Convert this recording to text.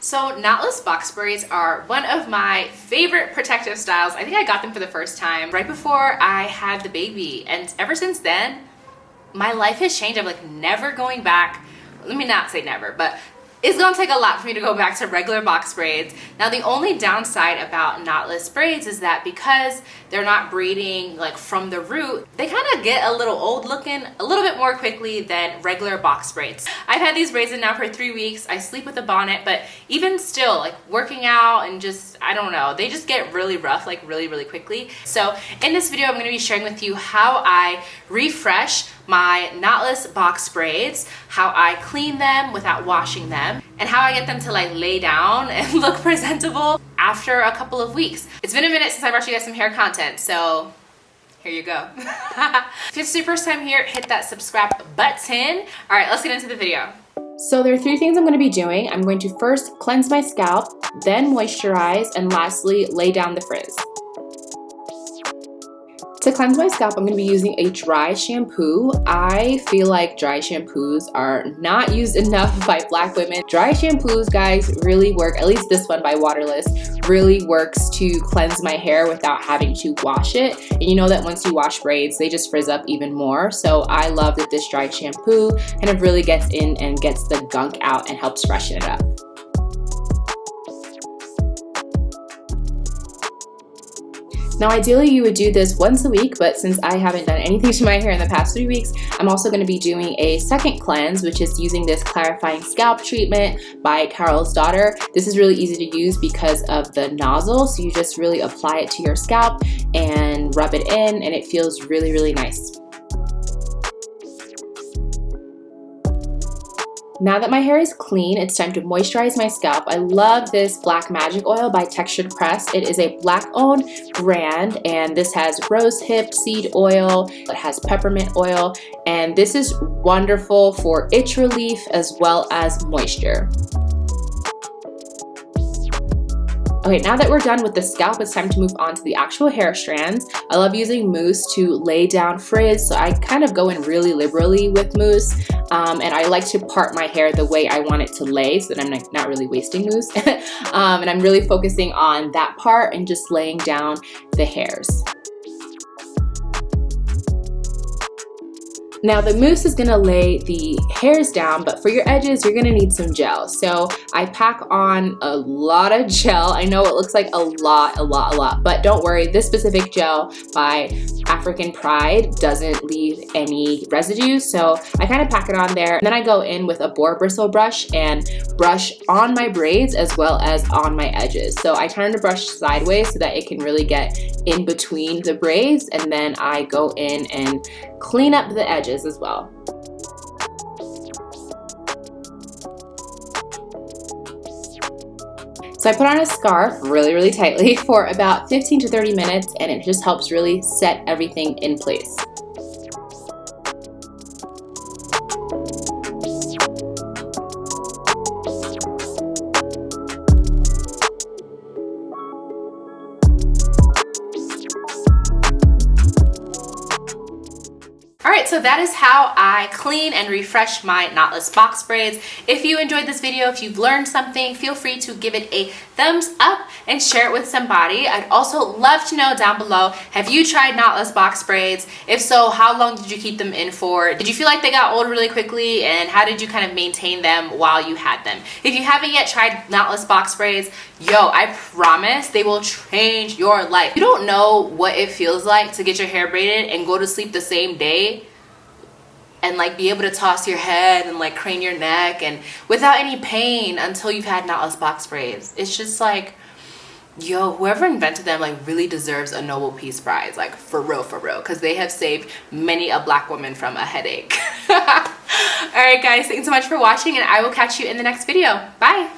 So knotless box braids are one of my favorite protective styles. I think I got them for the first time right before I had the baby, and ever since then my life has changed. I'm like never going back. Let me not say never, but it's gonna take a lot for me to go back to regular box braids. Now the only downside about knotless braids is that because they're not braiding like from the root, they kind of get a little old looking a little bit more quickly than regular box braids. I've had these braids in now for 3 weeks. I sleep with a bonnet, but even still, like working out and just, I don't know, they just get really rough like really quickly. So in this video, I'm gonna be sharing with you how I refresh my knotless box braids, how I clean them without washing them, and how I get them to like lay down and look presentable after a couple of weeks. It's been a minute since I brought you guys some hair content, so here you go. If it's your first time here, hit that subscribe button. All right, let's get into the video. So there are 3 things I'm going to be doing. I'm going to first cleanse my scalp, then moisturize, and lastly lay down the frizz. To cleanse my scalp, I'm going to be using a dry shampoo. I feel like dry shampoos are not used enough by Black women. Dry shampoos, guys, really work. At least this one by Waterless really works to cleanse my hair without having to wash it. And you know that once you wash braids, they just frizz up even more. So I love that this dry shampoo kind of really gets in and gets the gunk out and helps freshen it up. Now ideally you would do this once a week, but since I haven't done anything to my hair in the past 3 weeks, I'm also going to be doing a second cleanse, which is using this clarifying scalp treatment by Carol's Daughter. This is really easy to use because of the nozzle, so you just really apply it to your scalp and rub it in, and it feels really nice. Now that my hair is clean, it's time to moisturize my scalp. I love this Black Magic Oil by Textured Press. It is a Black-owned brand, and this has rosehip seed oil, it has peppermint oil, and this is wonderful for itch relief as well as moisture. Okay, now that we're done with the scalp, it's time to move on to the actual hair strands. I love using mousse to lay down frizz, so I kind of go in really liberally with mousse, and I like to part my hair the way I want it to lay so that I'm not really wasting mousse. And I'm really focusing on that part and just laying down the hairs. Now the mousse is gonna lay the hairs down, but for your edges, you're gonna need some gel. So I pack on a lot of gel. I know it looks like a lot, but don't worry, this specific gel by African Pride doesn't leave any residue. So I kind of pack it on there, and then I go in with a boar bristle brush and brush on my braids as well as on my edges. So I turn the brush sideways so that it can really get in between the braids, and then I go in and clean up the edges as well. So I put on a scarf really tightly for about 15 to 30 minutes, and it just helps really set everything in place. Alright, so that is how I clean and refresh my knotless box braids. If you enjoyed this video, if you've learned something, feel free to give it a thumbs up and share it with somebody. I'd also love to know down below, have you tried knotless box braids? If so, how long did you keep them in for? Did you feel like they got old really quickly, and how did you kind of maintain them while you had them? If you haven't yet tried knotless box braids, yo, I promise they will change your life. You don't know what it feels like to get your hair braided and go to sleep the same day and like be able to toss your head and like crane your neck and without any pain until you've had knotless box braids. It's just like, yo, whoever invented them like really deserves a Nobel Peace Prize, like for real, because they have saved many a Black woman from a headache. All right guys, thanks so much for watching, and I will catch you in the next video. Bye.